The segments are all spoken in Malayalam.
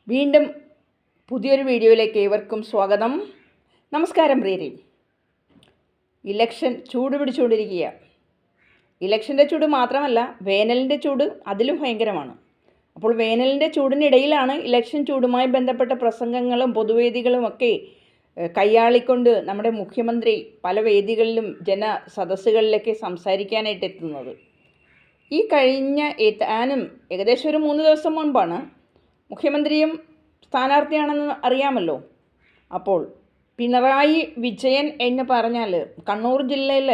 വീണ്ടും പുതിയൊരു വീഡിയോയിലേക്ക് ഏവർക്കും സ്വാഗതം. നമസ്കാരം പ്രിയരെ. ഇലക്ഷൻ ചൂട് പിടിച്ചുകൊണ്ടിരിക്കുക. ഇലക്ഷൻ്റെ ചൂട് മാത്രമല്ല, വേനലിൻ്റെ ചൂട് അതിലും ഭയങ്കരമാണ്. അപ്പോൾ വേനലിൻ്റെ ചൂടിനിടയിലാണ് ഇലക്ഷൻ ചൂടുമായി ബന്ധപ്പെട്ട പ്രസംഗങ്ങളും പൊതുവേദികളും ഒക്കെ കയ്യാളിക്കൊണ്ട് നമ്മുടെ മുഖ്യമന്ത്രി പല വേദികളിലും ജനസദസ്സുകളിലൊക്കെ സംസാരിക്കാനായിട്ട് എത്തുന്നത്. ഈ കഴിഞ്ഞ ഏകദേശം ഒരു 3 ദിവസം മുൻപാണ് മുഖ്യമന്ത്രിയും സ്ഥാനാർത്ഥിയാണെന്ന് അറിയാമല്ലോ. അപ്പോൾ പിണറായി വിജയൻ എന്ന് പറഞ്ഞാൽ കണ്ണൂർ ജില്ലയിൽ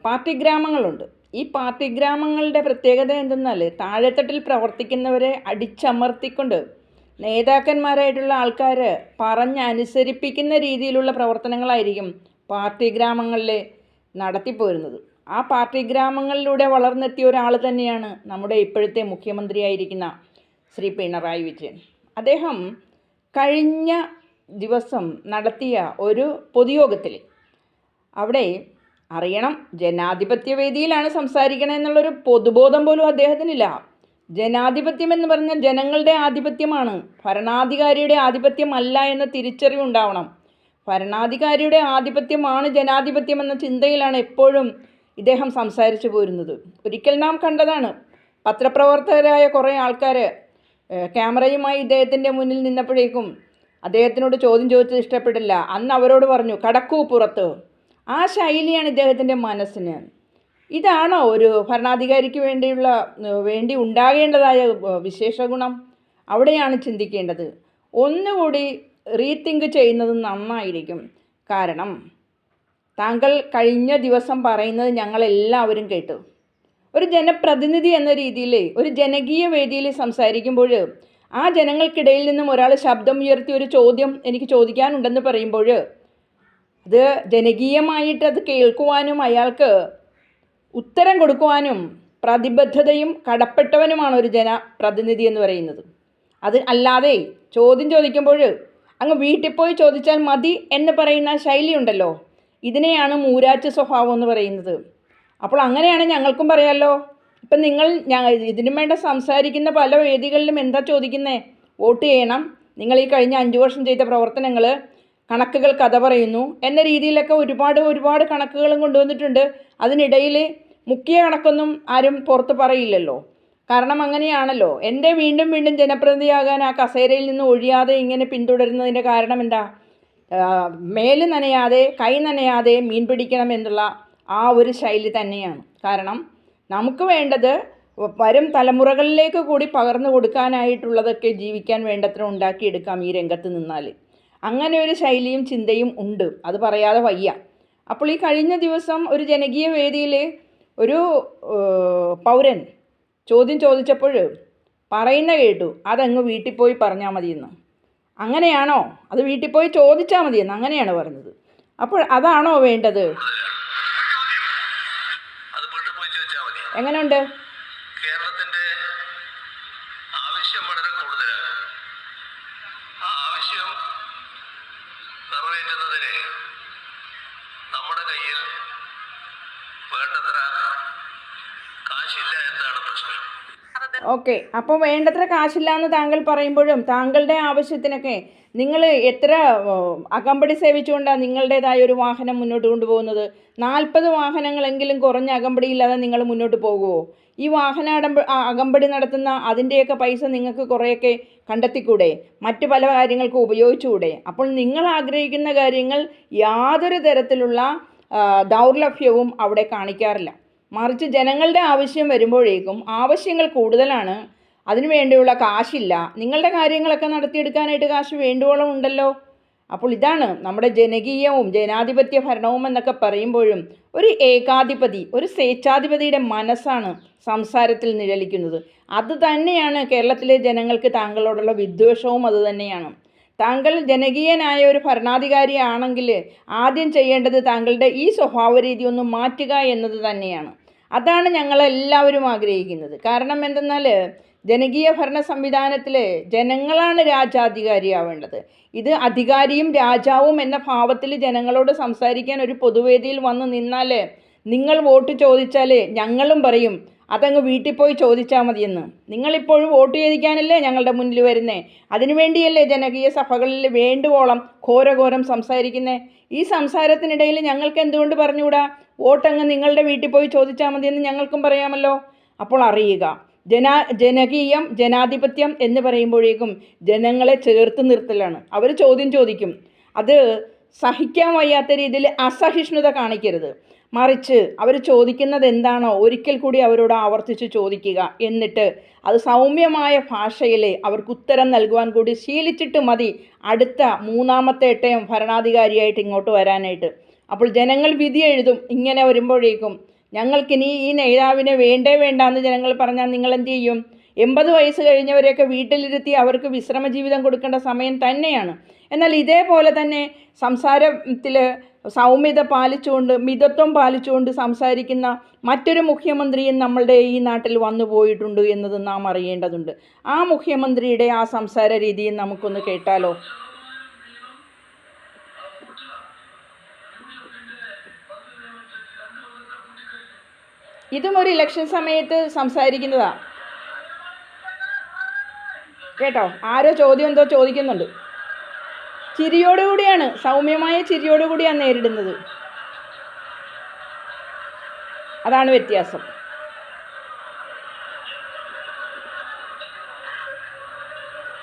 പാർട്ടി ഗ്രാമങ്ങളുണ്ട്. ഈ പാർട്ടി ഗ്രാമങ്ങളുടെ പ്രത്യേകത എന്തെന്നാൽ താഴെത്തട്ടിൽ പ്രവർത്തിക്കുന്നവരെ അടിച്ചമർത്തിക്കൊണ്ട് നേതാക്കന്മാരായിട്ടുള്ള ആൾക്കാർ പറഞ്ഞനുസരിപ്പിക്കുന്ന രീതിയിലുള്ള പ്രവർത്തനങ്ങളായിരിക്കും പാർട്ടി ഗ്രാമങ്ങളിൽ നടത്തിപ്പോരുന്നത്. ആ പാർട്ടി ഗ്രാമങ്ങളിലൂടെ വളർന്നെത്തിയ ഒരാൾ തന്നെയാണ് നമ്മുടെ ഇപ്പോഴത്തെ മുഖ്യമന്ത്രിയായിരിക്കുന്ന ശ്രീ പിണറായി വിജയൻ. അദ്ദേഹം കഴിഞ്ഞ ദിവസം നടത്തിയ ഒരു പൊതുയോഗത്തിൽ അവിടെ അറിയണം, ജനാധിപത്യ വേദിയിലാണ് സംസാരിക്കണമെന്നുള്ളൊരു പൊതുബോധം പോലും അദ്ദേഹത്തിനില്ല. ജനാധിപത്യം എന്ന് പറഞ്ഞാൽ ജനങ്ങളുടെ ആധിപത്യമാണ്, ഭരണാധികാരിയുടെ ആധിപത്യമല്ല എന്ന തിരിച്ചറിവുണ്ടാവണം. ഭരണാധികാരിയുടെ ആധിപത്യമാണ് ജനാധിപത്യം എന്ന ചിന്തയിലാണ് എപ്പോഴും ഇദ്ദേഹം സംസാരിച്ചു പോരുന്നത്. ഒരിക്കൽ നാം കണ്ടതാണ്, പത്രപ്രവർത്തകരായ കുറേ ആൾക്കാർ ക്യാമറയുമായി ഇദ്ദേഹത്തിൻ്റെ മുന്നിൽ നിന്നപ്പോഴേക്കും അദ്ദേഹത്തിനോട് ചോദ്യം ചോദിച്ചത് ഇഷ്ടപ്പെട്ടില്ല. അന്ന് അവരോട് പറഞ്ഞു, കടക്കൂ പുറത്ത്. ആ ശൈലിയാണ് ഇദ്ദേഹത്തിൻ്റെ മനസ്സിന്. ഇതാണോ ഒരു ഭരണാധികാരിക്ക് വേണ്ടി ഉണ്ടാകേണ്ടതായ വിശേഷ ഗുണം? അവിടെയാണ് ചിന്തിക്കേണ്ടത്. ഒന്നുകൂടി റീതിങ്ക് ചെയ്യുന്നത് നന്നായിരിക്കും. കാരണം താങ്കൾ കഴിഞ്ഞ ദിവസം പറയുന്നത് ഞങ്ങളെല്ലാവരും കേട്ടു. ഒരു ജനപ്രതിനിധി എന്ന രീതിയിൽ ഒരു ജനകീയ വേദിയിൽ സംസാരിക്കുമ്പോൾ ആ ജനങ്ങൾക്കിടയിൽ നിന്നും ഒരാൾ ശബ്ദം ഉയർത്തി ഒരു ചോദ്യം എനിക്ക് ചോദിക്കാനുണ്ടെന്ന് പറയുമ്പോൾ അത് ജനകീയമായിട്ട് അത് കേൾക്കുവാനും അയാൾക്ക് ഉത്തരം കൊടുക്കുവാനും പ്രതിബദ്ധതയും കടപ്പെട്ടവനുമാണ് ഒരു ജനപ്രതിനിധി എന്ന് പറയുന്നത്. അത് അല്ലാതെ ചോദ്യം ചോദിക്കുമ്പോൾ അങ്ങ് വീട്ടിൽ പോയി ചോദിച്ചാൽ മതി എന്ന് പറയുന്ന ശൈലിയുണ്ടല്ലോ, ഇതിനെയാണ് മൂരാച്ച് സ്വഭാവം എന്ന് പറയുന്നത്. അപ്പോൾ അങ്ങനെയാണ് ഞങ്ങൾക്കും പറയാമല്ലോ. ഇപ്പം നിങ്ങൾ ഇതിനു വേണ്ട സംസാരിക്കുന്ന പല വേദികളിലും എന്താ ചോദിക്കുന്നത്? വോട്ട് ചെയ്യണം, നിങ്ങൾ ഈ കഴിഞ്ഞ 5 വർഷം ചെയ്ത പ്രവർത്തനങ്ങൾ, കണക്കുകൾ കഥ പറയുന്നു എന്ന രീതിയിലൊക്കെ ഒരുപാട് കണക്കുകളും കൊണ്ടുവന്നിട്ടുണ്ട്. അതിനിടയിൽ മുഖ്യ കണക്കൊന്നും ആരും പുറത്ത് പറയില്ലല്ലോ. കാരണം അങ്ങനെയാണല്ലോ. എൻ്റെ വീണ്ടും ജനപ്രതിനിധിയാകാൻ ആ കസേരയിൽ നിന്ന് ഒഴിയാതെ ഇങ്ങനെ പിന്തുടരുന്നതിൻ്റെ കാരണം എന്താ? മേല് നനയാതെ കൈ നനയാതെ മീൻ പിടിക്കണം എന്നുള്ള ആ ഒരു ശൈലി തന്നെയാണ്. കാരണം നമുക്ക് വേണ്ടത് വരും തലമുറകളിലേക്ക് കൂടി പകർന്നു കൊടുക്കാനായിട്ടുള്ളതൊക്കെ ജീവിക്കാൻ വേണ്ടത്ര ഉണ്ടാക്കിയെടുക്കാം ഈ രംഗത്ത് നിന്നാൽ. അങ്ങനെ ഒരു ശൈലിയും ചിന്തയും ഉണ്ട്, അത് പറയാതെ വയ്യ. അപ്പോൾ ഈ കഴിഞ്ഞ ദിവസം ഒരു ജനകീയ വേദിയിൽ ഒരു പൗരൻ ചോദ്യം ചോദിച്ചപ്പോൾ പറയുന്ന കേട്ടു, അതങ്ങ് വീട്ടിൽ പോയി പറഞ്ഞാൽ മതിയെന്ന്. അങ്ങനെയാണോ? അത് വീട്ടിൽ പോയി ചോദിച്ചാൽ മതിയെന്ന് അങ്ങനെയാണ് പറഞ്ഞത്. അപ്പോൾ അതാണോ വേണ്ടത്? എങ്ങനെയുണ്ട്? കേരളത്തിന്റെ ആവശ്യം വളരെ കൂടുതലാണ്. ആ ആവശ്യം നിറവേറ്റുന്നതിന് നമ്മുടെ കയ്യിൽ വേണ്ടത്ര കാശില്ല എന്നതാണ് പ്രശ്നം. ഓക്കെ, അപ്പോൾ വേണ്ടത്ര കാശില്ല എന്ന് താങ്കൾ പറയുമ്പോഴും താങ്കളുടെ ആവശ്യത്തിനൊക്കെ നിങ്ങൾ എത്ര അകമ്പടി സേവിച്ചുകൊണ്ടാണ് നിങ്ങളുടേതായ ഒരു വാഹനം മുന്നോട്ട് കൊണ്ടുപോകുന്നത്? 40 വാഹനങ്ങളെങ്കിലും കുറഞ്ഞ അകമ്പടിയില്ലാതെ നിങ്ങൾ മുന്നോട്ട് പോകുമോ? ഈ അകമ്പടി നടത്തുന്ന അതിൻ്റെയൊക്കെ പൈസ നിങ്ങൾക്ക് കുറേയൊക്കെ കണ്ടെത്തിക്കൂടെ? മറ്റു പല കാര്യങ്ങൾക്ക് ഉപയോഗിച്ചുകൂടെ? അപ്പോൾ നിങ്ങൾ ആഗ്രഹിക്കുന്ന കാര്യങ്ങൾ യാതൊരു തരത്തിലുള്ള ദൗർലഭ്യവും അവിടെ കാണിക്കാറില്ല. മറിച്ച് ജനങ്ങളുടെ ആവശ്യം വരുമ്പോഴേക്കും ആവശ്യങ്ങൾ കൂടുതലാണ്, അതിനു വേണ്ടിയുള്ള കാശില്ല, നിങ്ങളുടെ കാര്യങ്ങളൊക്കെ നടത്തിയെടുക്കാനായിട്ട് കാശ് വേണ്ടുവോളം ഉണ്ടല്ലോ. അപ്പോൾ ഇതാണ് നമ്മുടെ ജനകീയവും ജനാധിപത്യ ഭരണവും എന്നൊക്കെ പറയുമ്പോഴും ഒരു ഏകാധിപതി, ഒരു സ്വേച്ഛാധിപതിയുടെ മനസ്സാണ് സംസാരത്തിൽ നിഴലിക്കുന്നത്. അത് തന്നെയാണ് കേരളത്തിലെ ജനങ്ങൾക്ക് താങ്കളോടുള്ള വിദ്വേഷവും അത് തന്നെയാണ്. താങ്കൾ ജനകീയനായ ഒരു ഭരണാധികാരിയാണെങ്കിൽ ആദ്യം ചെയ്യേണ്ടത് താങ്കളുടെ ഈ സ്വഭാവ രീതി ഒന്ന് മാറ്റുക എന്നത് തന്നെയാണ്. അതാണ് ഞങ്ങളെല്ലാവരും ആഗ്രഹിക്കുന്നത്. കാരണം എന്തെന്നാൽ ജനകീയ ഭരണ സംവിധാനത്തിൽ ജനങ്ങളാണ് രാജാധികാരിയാവേണ്ടത്. ഇത് അധികാരിയും രാജാവും എന്ന ഭാവത്തിൽ ജനങ്ങളോട് സംസാരിക്കാൻ ഒരു പൊതുവേദിയിൽ വന്ന് നിന്നാൽ നിങ്ങൾ വോട്ട് ചോദിച്ചാൽ ഞങ്ങളും പറയും അതങ്ങ് വീട്ടിൽ പോയി ചോദിച്ചാൽ മതിയെന്ന്. നിങ്ങളിപ്പോഴും വോട്ട് ചോദിക്കാനല്ലേ ഞങ്ങളുടെ മുന്നിൽ വരുന്നേ? അതിനുവേണ്ടിയല്ലേ ജനകീയ സഭകളിൽ വേണ്ടുവോളം ഘോരഘോരം സംസാരിക്കുന്നേ? ഈ സംസാരത്തിനിടയിൽ ഞങ്ങൾക്ക് എന്തുകൊണ്ട് പറഞ്ഞുകൂടാ? വോട്ടങ്ങ് നിങ്ങളുടെ വീട്ടിൽ പോയി ചോദിച്ചാൽ മതിയെന്ന് ഞങ്ങൾക്കും പറയാമല്ലോ. അപ്പോൾ അറിയുക, ജനകീയം, ജനാധിപത്യം എന്ന് പറയുമ്പോഴേക്കും ജനങ്ങളെ ചേർത്ത് നിർത്തലാണ്. അവർ ചോദ്യം ചോദിക്കും. അത് സഹിക്കാൻ വയ്യാത്ത രീതിയിൽ അസഹിഷ്ണുത കാണിക്കരുത്. മറിച്ച് അവർ ചോദിക്കുന്നത് എന്താണോ ഒരിക്കൽ കൂടി അവരോട് ആവർത്തിച്ച് ചോദിക്കുക. എന്നിട്ട് അത് സൗമ്യമായ ഭാഷയിൽ അവർക്ക് ഉത്തരം നൽകുവാൻ കൂടി ശീലിച്ചിട്ട് മതി അടുത്ത മൂന്നാമത്തെ എട്ടയം ഭരണാധികാരിയായിട്ട് ഇങ്ങോട്ട് വരാനായിട്ട്. അപ്പോൾ ജനങ്ങൾ വിധി എഴുതും. ഇങ്ങനെ വരുമ്പോഴേക്കും ഞങ്ങൾക്കിനി ഈ നേതാവിനെ വേണ്ടാന്ന് ജനങ്ങൾ പറഞ്ഞാൽ നിങ്ങൾ എന്ത് ചെയ്യും? 80 വയസ്സ് കഴിഞ്ഞവരെയൊക്കെ വീട്ടിലിരുത്തി അവർക്ക് വിശ്രമ ജീവിതം കൊടുക്കേണ്ട സമയം തന്നെയാണ്. എന്നാൽ ഇതേപോലെ തന്നെ സംസാരത്തിൽ സൗമ്യത പാലിച്ചുകൊണ്ട്, മിതത്വം പാലിച്ചുകൊണ്ട് സംസാരിക്കുന്ന മറ്റൊരു മുഖ്യമന്ത്രിയും നമ്മളുടെ ഈ നാട്ടിൽ വന്നു പോയിട്ടുണ്ട് എന്നത് നാം അറിയേണ്ടതുണ്ട്. ആ മുഖ്യമന്ത്രിയുടെ ആ സംസാര രീതിയും നമുക്കൊന്ന് കേട്ടാലോ? ഇതും ഒരു ഇലക്ഷൻ സമയത്ത് സംസാരിക്കുന്നതാ കേട്ടോ. ആരോ ചോദ്യം എന്തോ ചോദിക്കുന്നുണ്ട്. ചിരിയോടുകൂടിയാണ്, സൗമ്യമായ ചിരിയോടുകൂടിയാണ് നേരിടുന്നത്. അതാണ് വ്യത്യാസം.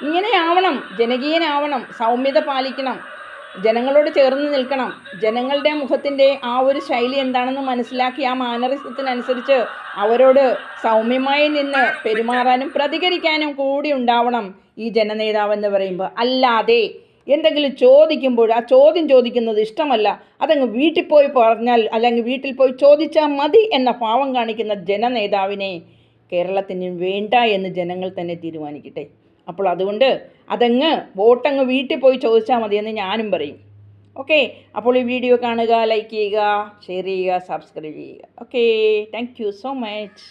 ഇങ്ങനെയാവണം, ജനകീയനാവണം, സൗമ്യത പാലിക്കണം, ജനങ്ങളോട് ചേർന്ന് നിൽക്കണം. ജനങ്ങളുടെ മുഖത്തിൻ്റെ ആ ഒരു ശൈലി എന്താണെന്ന് മനസ്സിലാക്കി ആ മാനറിസത്തിനനുസരിച്ച് അവരോട് സൗമ്യമായി നിന്ന് പെരുമാറാനും പ്രതികരിക്കാനും കൂടി ഉണ്ടാവണം ഈ ജനനേതാവെന്ന് പറയുമ്പോൾ. അല്ലാതെ എന്തെങ്കിലും ചോദിക്കുമ്പോൾ ആ ചോദ്യം ചോദിക്കുന്നത് ഇഷ്ടമല്ല, അതങ്ങ് വീട്ടിൽ പോയി പറഞ്ഞാൽ അല്ലെങ്കിൽ വീട്ടിൽ പോയി ചോദിച്ചാൽ മതി എന്ന ഭാവം കാണിക്കുന്ന ജനനേതാവിനെ കേരളത്തിന് വേണ്ട എന്ന് ജനങ്ങൾ തന്നെ തീരുമാനിക്കട്ടെ. അപ്പോൾ അതുകൊണ്ട് അതങ്ങ് വോട്ടങ്ങ് വീട്ടിൽ പോയി ചോദിച്ചാൽ മതിയെന്ന് ഞാനും പറയും. ഓക്കെ, അപ്പോൾ ഈ വീഡിയോ കാണുക, ലൈക്ക് ചെയ്യുക, ഷെയർ ചെയ്യുക, സബ്സ്ക്രൈബ് ചെയ്യുക. Okay, thank you so much.